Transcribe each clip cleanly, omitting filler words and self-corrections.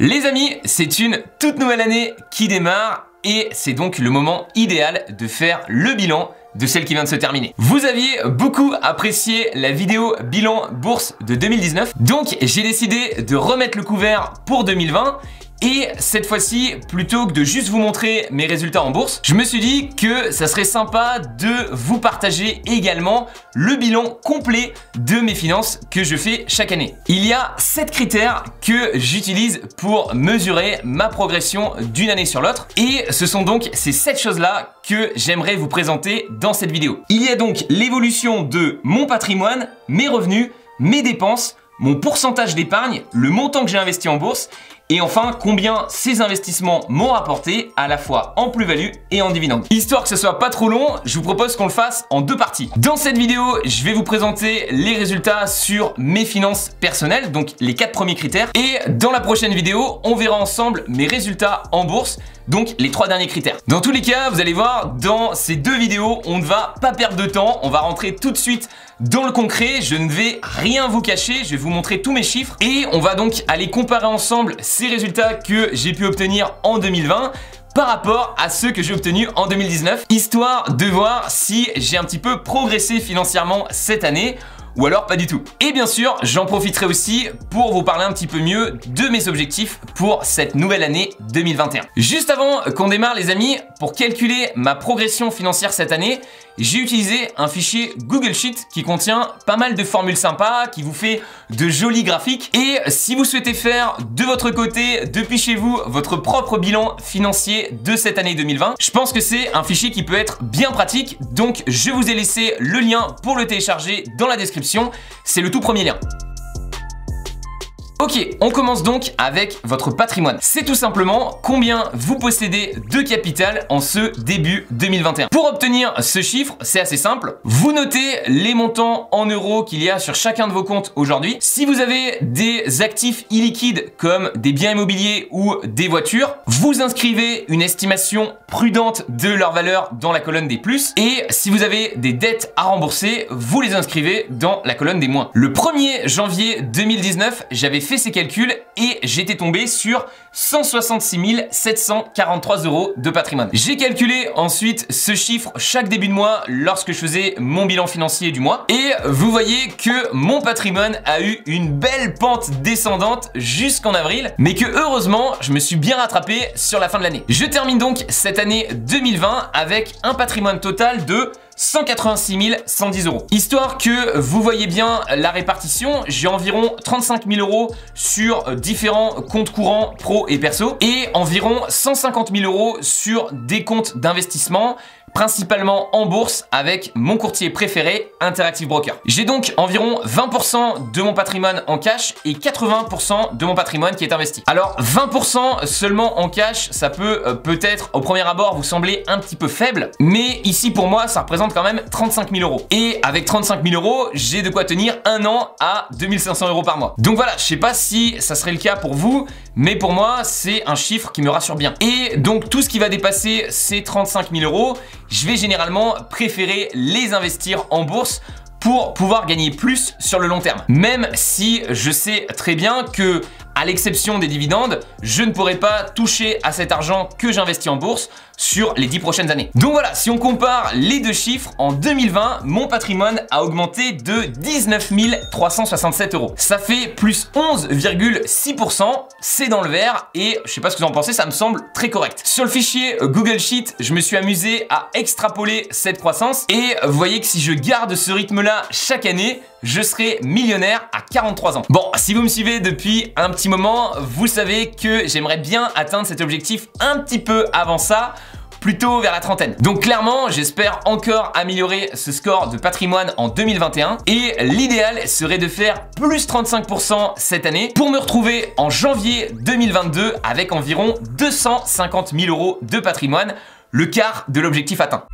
Les amis, c'est une toute nouvelle année qui démarre et c'est donc le moment idéal de faire le bilan de celle qui vient de se terminer. Vous aviez beaucoup apprécié la vidéo bilan bourse de 2019, donc j'ai décidé de remettre le couvert pour 2020. Et cette fois-ci, plutôt que de juste vous montrer mes résultats en bourse, je me suis dit que ça serait sympa de vous partager également le bilan complet de mes finances que je fais chaque année. Il y a 7 critères que j'utilise pour mesurer ma progression d'une année sur l'autre. Et ce sont donc ces 7 choses-là que j'aimerais vous présenter dans cette vidéo. Il y a donc l'évolution de mon patrimoine, mes revenus, mes dépenses, mon pourcentage d'épargne, le montant que j'ai investi en bourse et enfin combien ces investissements m'ont rapporté à la fois en plus-value et en dividende. Histoire que ce soit pas trop long, je vous propose qu'on le fasse en 2 parties. Dans cette vidéo, je vais vous présenter les résultats sur mes finances personnelles, donc les 4 premiers critères. Et dans la prochaine vidéo, on verra ensemble mes résultats en bourse, donc les 3 derniers critères. Dans tous les cas, vous allez voir, dans ces 2 vidéos, on ne va pas perdre de temps, on va rentrer tout de suite dans le concret, je ne vais rien vous cacher, je vais vous montrer tous mes chiffres et on va donc aller comparer ensemble ces résultats que j'ai pu obtenir en 2020 par rapport à ceux que j'ai obtenus en 2019, histoire de voir si j'ai un petit peu progressé financièrement cette année ou alors pas du tout. Et bien sûr, j'en profiterai aussi pour vous parler un petit peu mieux de mes objectifs pour cette nouvelle année 2021. Juste avant qu'on démarre les amis, pour calculer ma progression financière cette année, j'ai utilisé un fichier Google Sheet qui contient pas mal de formules sympas, qui vous fait de jolis graphiques. Et si vous souhaitez faire de votre côté, depuis chez vous, votre propre bilan financier de cette année 2020, je pense que c'est un fichier qui peut être bien pratique. Donc je vous ai laissé le lien pour le télécharger dans la description. C'est le tout premier lien. Ok, on commence donc avec votre patrimoine. C'est tout simplement combien vous possédez de capital en ce début 2021. Pour obtenir ce chiffre, c'est assez simple. Vous notez les montants en euros qu'il y a sur chacun de vos comptes aujourd'hui. Si vous avez des actifs illiquides comme des biens immobiliers ou des voitures, vous inscrivez une estimation prudente de leur valeur dans la colonne des plus. Et si vous avez des dettes à rembourser, vous les inscrivez dans la colonne des moins. Le 1er janvier 2019, j'avais fait ces calculs et j'étais tombé sur 166 743 € de patrimoine. J'ai calculé ensuite ce chiffre chaque début de mois lorsque je faisais mon bilan financier du mois et vous voyez que mon patrimoine a eu une belle pente descendante jusqu'en avril, mais que heureusement je me suis bien rattrapé sur la fin de l'année. Je termine donc cette année 2020 avec un patrimoine total de 186 110 €. Histoire que vous voyez bien la répartition, j'ai environ 35 000 € sur différents comptes courants pro et perso et environ 150 000 € sur des comptes d'investissement, principalement en bourse avec mon courtier préféré, Interactive Brokers. J'ai donc environ 20% de mon patrimoine en cash et 80% de mon patrimoine qui est investi. Alors 20% seulement en cash, ça peut peut-être au premier abord vous sembler un petit peu faible, mais ici pour moi ça représente quand même 35 000 €. Et avec 35 000 €, j'ai de quoi tenir un an à 2500 € par mois. Donc voilà, je sais pas si ça serait le cas pour vous, mais pour moi c'est un chiffre qui me rassure bien. Et donc tout ce qui va dépasser ces 35 000 €, je vais généralement préférer les investir en bourse pour pouvoir gagner plus sur le long terme. Même si je sais très bien que, à l'exception des dividendes, je ne pourrai pas toucher à cet argent que j'investis en bourse sur les 10 prochaines années. Donc voilà, si on compare les 2 chiffres, en 2020, mon patrimoine a augmenté de 19 367 €. Ça fait plus 11,6%, c'est dans le vert et je sais pas ce que vous en pensez, ça me semble très correct. Sur le fichier Google Sheet, je me suis amusé à extrapoler cette croissance et vous voyez que si je garde ce rythme-là chaque année, je serai millionnaire à 43 ans. Bon, si vous me suivez depuis un petit moment, vous savez que j'aimerais bien atteindre cet objectif un petit peu avant ça, plutôt vers la trentaine. Donc clairement, j'espère encore améliorer ce score de patrimoine en 2021 et l'idéal serait de faire plus 35% cette année pour me retrouver en janvier 2022 avec environ 250 000 € de patrimoine, le quart de l'objectif atteint.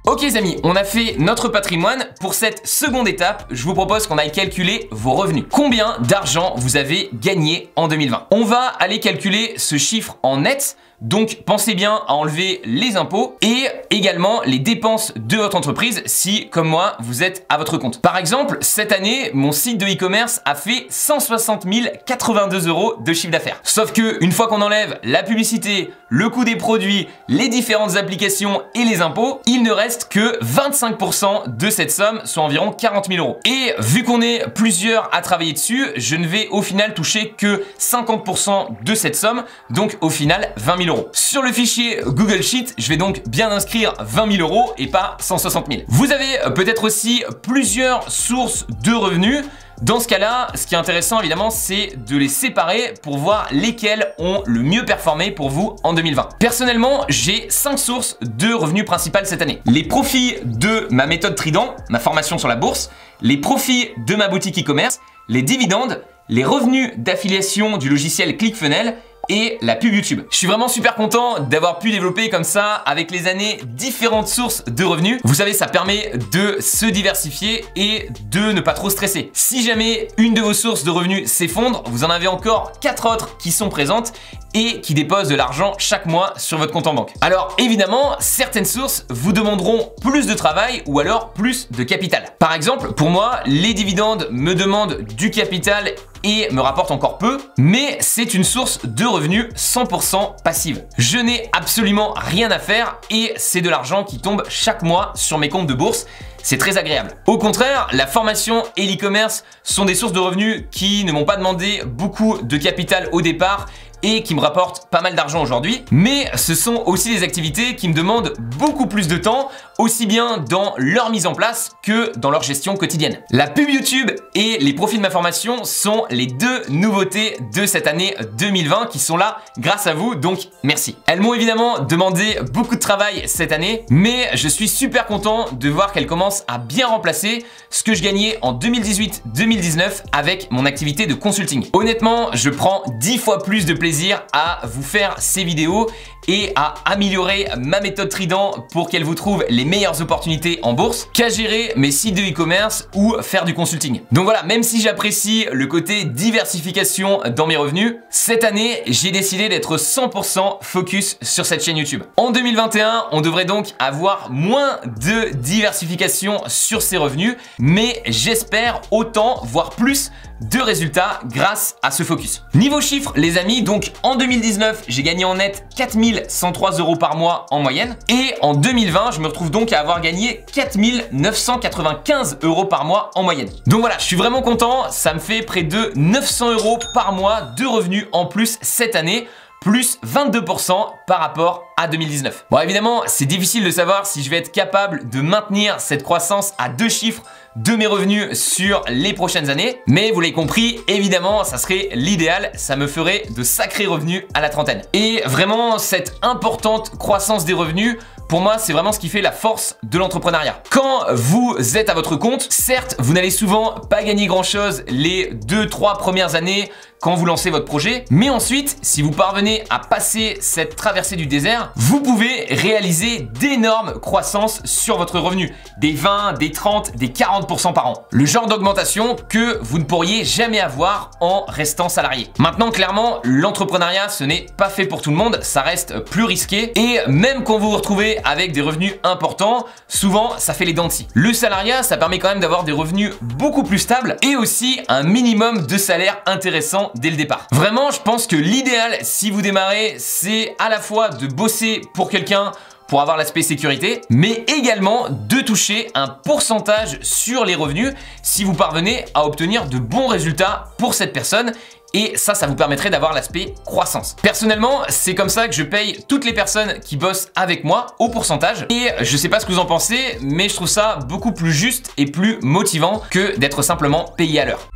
Ok les amis, on a fait notre patrimoine. Pour cette seconde étape, je vous propose qu'on aille calculer vos revenus. Combien d'argent vous avez gagné en 2020? On va aller calculer ce chiffre en net Donc pensez bien à enlever les impôts et également les dépenses de votre entreprise si, comme moi, vous êtes à votre compte. Par exemple, cette année, mon site de e-commerce a fait 160 082 € de chiffre d'affaires. Sauf que une fois qu'on enlève la publicité, le coût des produits, les différentes applications et les impôts, il ne reste que 25% de cette somme, soit environ 40 000 €. Et vu qu'on est plusieurs à travailler dessus, je ne vais au final toucher que 50% de cette somme, donc au final 20 000 €. Sur le fichier Google Sheet, je vais donc bien inscrire 20 000 € et pas 160 000. Vous avez peut-être aussi plusieurs sources de revenus. Dans ce cas-là, ce qui est intéressant évidemment, c'est de les séparer pour voir lesquelles ont le mieux performé pour vous en 2020. Personnellement, j'ai 5 sources de revenus principales cette année. Les profits de ma méthode Trident, ma formation sur la bourse, les profits de ma boutique e-commerce, les dividendes, les revenus d'affiliation du logiciel ClickFunnels et la pub YouTube. Je suis vraiment super content d'avoir pu développer comme ça avec les années différentes sources de revenus. Vous savez, ça permet de se diversifier et de ne pas trop stresser. Si jamais une de vos sources de revenus s'effondre, vous en avez encore 4 autres qui sont présentes et qui déposent de l'argent chaque mois sur votre compte en banque. Alors évidemment, certaines sources vous demanderont plus de travail ou alors plus de capital. Par exemple, pour moi, les dividendes me demandent du capital et me rapportent encore peu, mais c'est une source de revenus 100% passive. Je n'ai absolument rien à faire et c'est de l'argent qui tombe chaque mois sur mes comptes de bourse. C'est très agréable. Au contraire, la formation et l'e-commerce sont des sources de revenus qui ne m'ont pas demandé beaucoup de capital au départ et qui me rapportent pas mal d'argent aujourd'hui, mais ce sont aussi des activités qui me demandent beaucoup plus de temps, aussi bien dans leur mise en place que dans leur gestion quotidienne. La pub YouTube et les profits de ma formation sont les deux nouveautés de cette année 2020 qui sont là grâce à vous, donc merci. Elles m'ont évidemment demandé beaucoup de travail cette année, mais je suis super content de voir qu'elles commencent à bien remplacer ce que je gagnais en 2018-2019 avec mon activité de consulting. Honnêtement, je prends 10 fois plus de plaisir à vous faire ces vidéos et à améliorer ma méthode Trident pour qu'elle vous trouve les meilleures opportunités en bourse qu'à gérer mes sites de e-commerce ou faire du consulting. Donc voilà, même si j'apprécie le côté diversification dans mes revenus, cette année, j'ai décidé d'être 100% focus sur cette chaîne YouTube. En 2021, on devrait donc avoir moins de diversification sur ces revenus, mais j'espère autant, voire plus, de résultats grâce à ce focus. Niveau chiffres, les amis, donc en 2019, j'ai gagné en net 4 103 € par mois en moyenne. Et en 2020, je me retrouve donc à avoir gagné 4 995 € par mois en moyenne. Donc voilà, je suis vraiment content. Ça me fait près de 900 € par mois de revenus en plus cette année, plus 22% par rapport à 2019. Bon, évidemment, c'est difficile de savoir si je vais être capable de maintenir cette croissance à 2 chiffres de mes revenus sur les prochaines années. Mais vous l'avez compris, évidemment, ça serait l'idéal. Ça me ferait de sacrés revenus à la trentaine. Et vraiment, cette importante croissance des revenus, pour moi, c'est vraiment ce qui fait la force de l'entrepreneuriat. Quand vous êtes à votre compte, certes, vous n'allez souvent pas gagner grand-chose les 2-3 premières années quand vous lancez votre projet. Mais ensuite, si vous parvenez à passer cette traversée du désert, vous pouvez réaliser d'énormes croissances sur votre revenu. Des 20, des 30, des 40% par an. Le genre d'augmentation que vous ne pourriez jamais avoir en restant salarié. Maintenant, clairement, l'entrepreneuriat, ce n'est pas fait pour tout le monde. Ça reste plus risqué. Et même quand vous vous retrouvez avec des revenus importants, souvent, ça fait les dents de scie. Le salariat, ça permet quand même d'avoir des revenus beaucoup plus stables et aussi un minimum de salaire intéressant dès le départ. Vraiment, je pense que l'idéal, si vous démarrez, c'est à la fois de bosser pour quelqu'un pour avoir l'aspect sécurité, mais également de toucher un pourcentage sur les revenus si vous parvenez à obtenir de bons résultats pour cette personne. Et ça vous permettrait d'avoir l'aspect croissance. Personnellement, c'est comme ça que je paye toutes les personnes qui bossent avec moi au pourcentage. Et je sais pas ce que vous en pensez, mais je trouve ça beaucoup plus juste et plus motivant que d'être simplement payé à l'heure.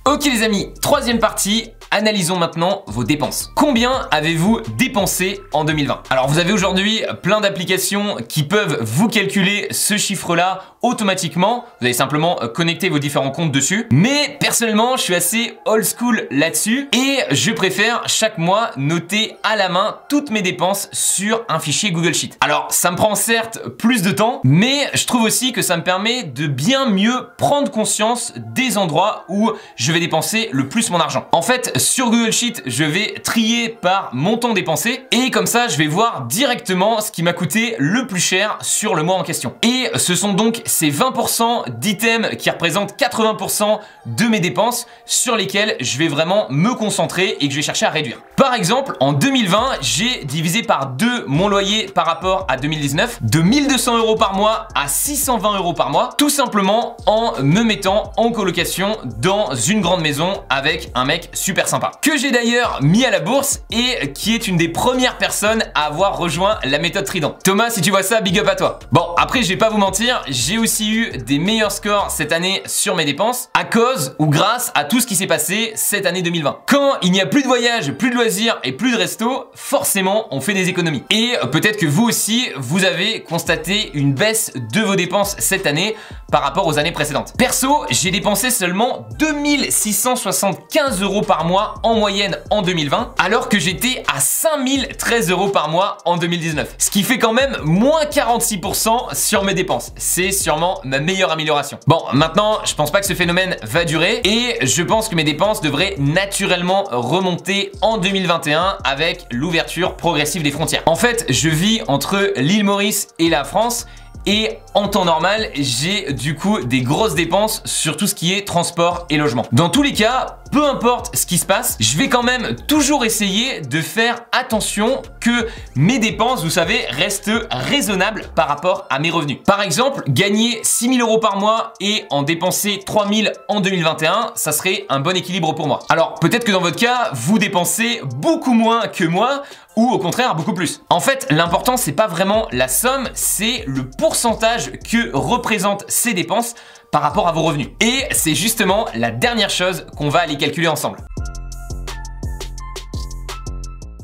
Ok les amis, troisième partie. Analysons maintenant vos dépenses. Combien avez-vous dépensé en 2020? Alors vous avez aujourd'hui plein d'applications qui peuvent vous calculer ce chiffre-là automatiquement. Vous allez simplement connecter vos différents comptes dessus. Mais personnellement, je suis assez old school là-dessus et je préfère chaque mois noter à la main toutes mes dépenses sur un fichier Google Sheet. Alors, ça me prend certes plus de temps, mais je trouve aussi que ça me permet de bien mieux prendre conscience des endroits où je vais dépenser le plus mon argent. En fait, sur Google Sheet, je vais trier par montant dépensé et comme ça, je vais voir directement ce qui m'a coûté le plus cher sur le mois en question. Et ce sont donc ces 20% d'items qui représentent 80% de mes dépenses sur lesquels je vais vraiment me concentrer et que je vais chercher à réduire. Par exemple, en 2020, j'ai divisé par 2 mon loyer par rapport à 2019, de 1200 € par mois à 620 € par mois, tout simplement en me mettant en colocation dans une grande maison avec un mec super sympa, que j'ai d'ailleurs mis à la bourse et qui est une des premières personnes à avoir rejoint la méthode Trident. Thomas, si tu vois ça, big up à toi. Bon, après, je vais pas vous mentir, j'ai aussi eu des meilleurs scores cette année sur mes dépenses à cause ou grâce à tout ce qui s'est passé cette année 2020. Quand il n'y a plus de voyages, plus de loisirs et plus de resto, forcément, on fait des économies. Et peut-être que vous aussi, vous avez constaté une baisse de vos dépenses cette année par rapport aux années précédentes. Perso, j'ai dépensé seulement 2675 € par mois en moyenne en 2020, alors que j'étais à 5013 € par mois en 2019. Ce qui fait quand même moins 46% sur mes dépenses. C'est sûrement ma meilleure amélioration. Bon, maintenant, je pense pas que ce phénomène va durer et je pense que mes dépenses devraient naturellement remonter en 2021 avec l'ouverture progressive des frontières. En fait, je vis entre l'île Maurice et la France. Et en temps normal, j'ai du coup des grosses dépenses sur tout ce qui est transport et logement. Dans tous les cas, peu importe ce qui se passe, je vais quand même toujours essayer de faire attention que mes dépenses, vous savez, restent raisonnables par rapport à mes revenus. Par exemple, gagner 6 000 € par mois et en dépenser 3 000 en 2021, ça serait un bon équilibre pour moi. Alors peut-être que dans votre cas, vous dépensez beaucoup moins que moi, ou au contraire beaucoup plus. En fait, l'important c'est pas vraiment la somme, c'est le pourcentage que représentent ces dépenses par rapport à vos revenus. Et c'est justement la dernière chose qu'on va aller calculer ensemble.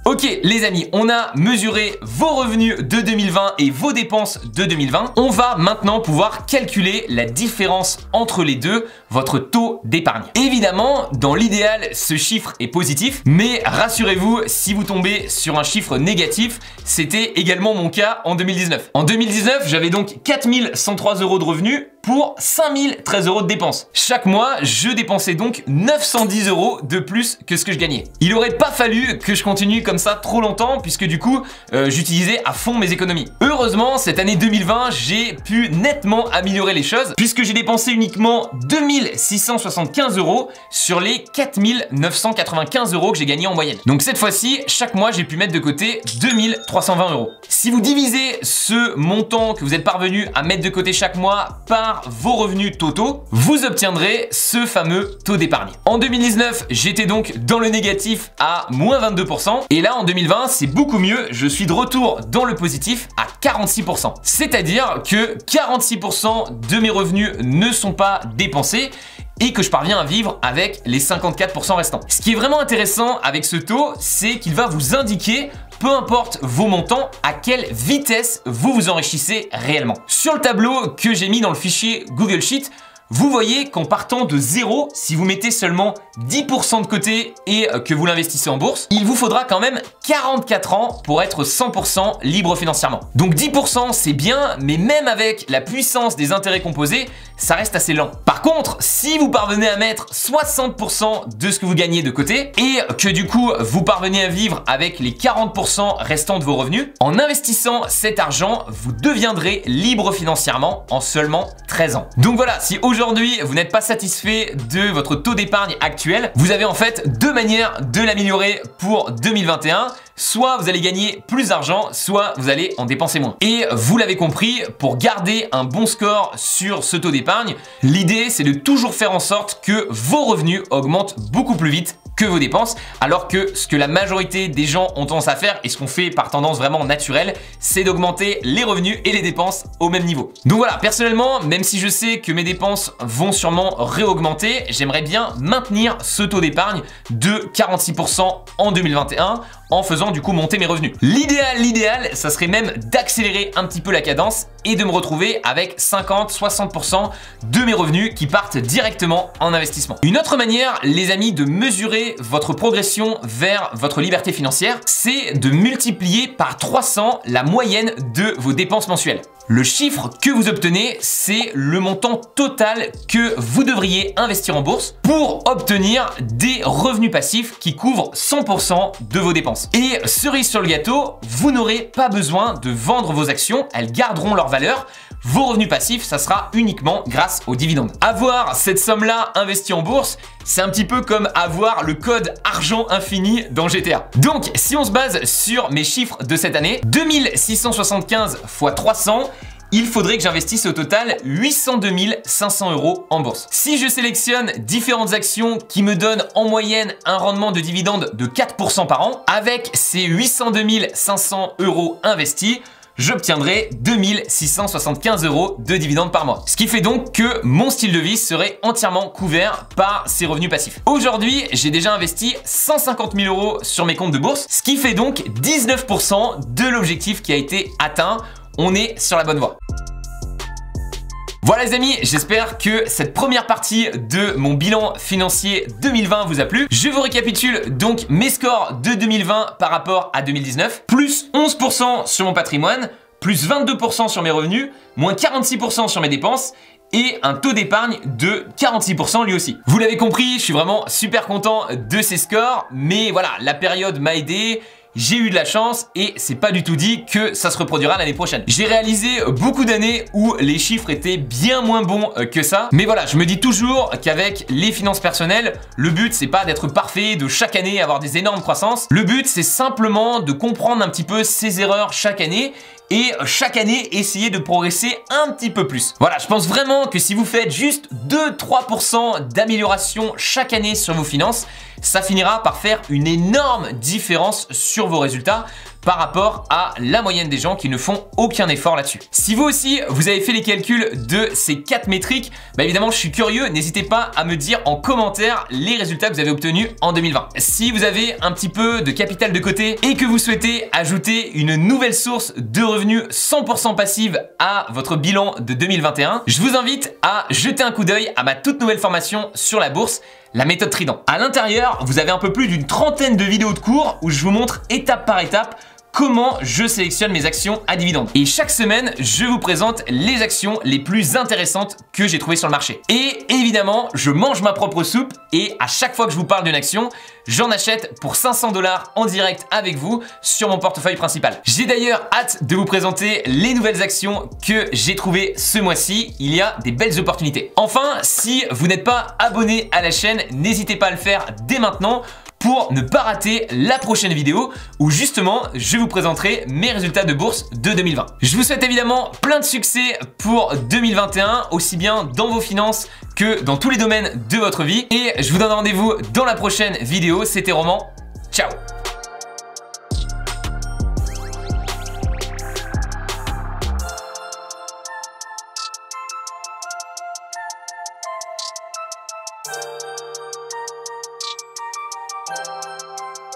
Ok les amis, on a mesuré vos revenus de 2020 et vos dépenses de 2020. On va maintenant pouvoir calculer la différence entre les deux, votre taux d'épargne. Évidemment, dans l'idéal, ce chiffre est positif, mais rassurez-vous, si vous tombez sur un chiffre négatif, c'était également mon cas en 2019. En 2019, j'avais donc 4103 € de revenus pour 5013 € de dépenses. Chaque mois, je dépensais donc 910 € de plus que ce que je gagnais. Il aurait pas fallu que je continue comme ça trop longtemps puisque du coup, j'utilisais à fond mes économies. Heureusement, cette année 2020, j'ai pu nettement améliorer les choses puisque j'ai dépensé uniquement 2675 € sur les 4995 € que j'ai gagnés en moyenne. Donc cette fois-ci, chaque mois, j'ai pu mettre de côté 2320 €. Si vous divisez ce montant que vous êtes parvenu à mettre de côté chaque mois par vos revenus totaux, vous obtiendrez ce fameux taux d'épargne. En 2019, j'étais donc dans le négatif à moins 22% et là en 2020, c'est beaucoup mieux, je suis de retour dans le positif à 46%. C'est-à-dire que 46% de mes revenus ne sont pas dépensés et que je parviens à vivre avec les 54% restants. Ce qui est vraiment intéressant avec ce taux, c'est qu'il va vous indiquer, peu importe vos montants, à quelle vitesse vous vous enrichissez réellement. Sur le tableau que j'ai mis dans le fichier Google Sheet, vous voyez qu'en partant de 0, si vous mettez seulement 10% de côté et que vous l'investissez en bourse, il vous faudra quand même 44 ans pour être 100% libre financièrement. Donc 10% c'est bien, mais même avec la puissance des intérêts composés, ça reste assez lent. Par contre, si vous parvenez à mettre 60% de ce que vous gagnez de côté et que du coup vous parvenez à vivre avec les 40% restants de vos revenus, en investissant cet argent, vous deviendrez libre financièrement en seulement 13 ans. Donc voilà, si aujourd'hui vous n'êtes pas satisfait de votre taux d'épargne actuel, vous avez en fait deux manières de l'améliorer pour 2021. Soit vous allez gagner plus d'argent, soit vous allez en dépenser moins. Et vous l'avez compris, pour garder un bon score sur ce taux d'épargne, l'idée c'est de toujours faire en sorte que vos revenus augmentent beaucoup plus vite que vos dépenses, alors que ce que la majorité des gens ont tendance à faire et ce qu'on fait par tendance vraiment naturelle, c'est d'augmenter les revenus et les dépenses au même niveau. Donc voilà, personnellement, même si je sais que mes dépenses vont sûrement réaugmenter, j'aimerais bien maintenir ce taux d'épargne de 46% en 2021 en faisant du coup monter mes revenus. L'idéal, ça serait même d'accélérer un petit peu la cadence et de me retrouver avec 50-60% de mes revenus qui partent directement en investissement. Une autre manière, les amis, de mesurer votre progression vers votre liberté financière, c'est de multiplier par 300 la moyenne de vos dépenses mensuelles. Le chiffre que vous obtenez, c'est le montant total que vous devriez investir en bourse pour obtenir des revenus passifs qui couvrent 100% de vos dépenses. Et cerise sur le gâteau, vous n'aurez pas besoin de vendre vos actions, elles garderont leur valeur. Vos revenus passifs, ça sera uniquement grâce aux dividendes. Avoir cette somme-là investie en bourse, c'est un petit peu comme avoir le code argent infini dans GTA. Donc, si on se base sur mes chiffres de cette année, 2675 x 300, il faudrait que j'investisse au total 802 500 € en bourse. Si je sélectionne différentes actions qui me donnent en moyenne un rendement de dividende de 4% par an, avec ces 802 500 € investis, j'obtiendrai 2675 € de dividendes par mois. Ce qui fait donc que mon style de vie serait entièrement couvert par ces revenus passifs. Aujourd'hui, j'ai déjà investi 150 000 € sur mes comptes de bourse, ce qui fait donc 19% de l'objectif qui a été atteint. On est sur la bonne voie. Voilà les amis, j'espère que cette première partie de mon bilan financier 2020 vous a plu. Je vous récapitule donc mes scores de 2020 par rapport à 2019. Plus 11% sur mon patrimoine, plus 22% sur mes revenus, moins 46% sur mes dépenses et un taux d'épargne de 46% lui aussi. Vous l'avez compris, je suis vraiment super content de ces scores, mais voilà, la période m'a aidé. J'ai eu de la chance et c'est pas du tout dit que ça se reproduira l'année prochaine. J'ai réalisé beaucoup d'années où les chiffres étaient bien moins bons que ça. Mais voilà, je me dis toujours qu'avec les finances personnelles, le but c'est pas d'être parfait, de chaque année avoir des énormes croissances. Le but c'est simplement de comprendre un petit peu ses erreurs chaque année et chaque année essayer de progresser un petit peu plus. Voilà, je pense vraiment que si vous faites juste 2-3% d'amélioration chaque année sur vos finances, ça finira par faire une énorme différence sur vos résultats par rapport à la moyenne des gens qui ne font aucun effort là-dessus. Si vous aussi, vous avez fait les calculs de ces 4 métriques, bah évidemment, je suis curieux. N'hésitez pas à me dire en commentaire les résultats que vous avez obtenus en 2020. Si vous avez un petit peu de capital de côté et que vous souhaitez ajouter une nouvelle source de revenus 100% passive à votre bilan de 2021, je vous invite à jeter un coup d'œil à ma toute nouvelle formation sur la bourse, la méthode Trident. À l'intérieur, vous avez un peu plus d'une trentaine de vidéos de cours où je vous montre étape par étape comment je sélectionne mes actions à dividendes. Et chaque semaine, je vous présente les actions les plus intéressantes que j'ai trouvées sur le marché. Et évidemment, je mange ma propre soupe et à chaque fois que je vous parle d'une action, j'en achète pour 500 $ en direct avec vous sur mon portefeuille principal. J'ai d'ailleurs hâte de vous présenter les nouvelles actions que j'ai trouvées ce mois-ci. Il y a des belles opportunités. Enfin, si vous n'êtes pas abonné à la chaîne, n'hésitez pas à le faire dès maintenant pour ne pas rater la prochaine vidéo où justement je vous présenterai mes résultats de bourse de 2020. Je vous souhaite évidemment plein de succès pour 2021, aussi bien dans vos finances que dans tous les domaines de votre vie. Et je vous donne rendez-vous dans la prochaine vidéo. C'était Roman. Ciao!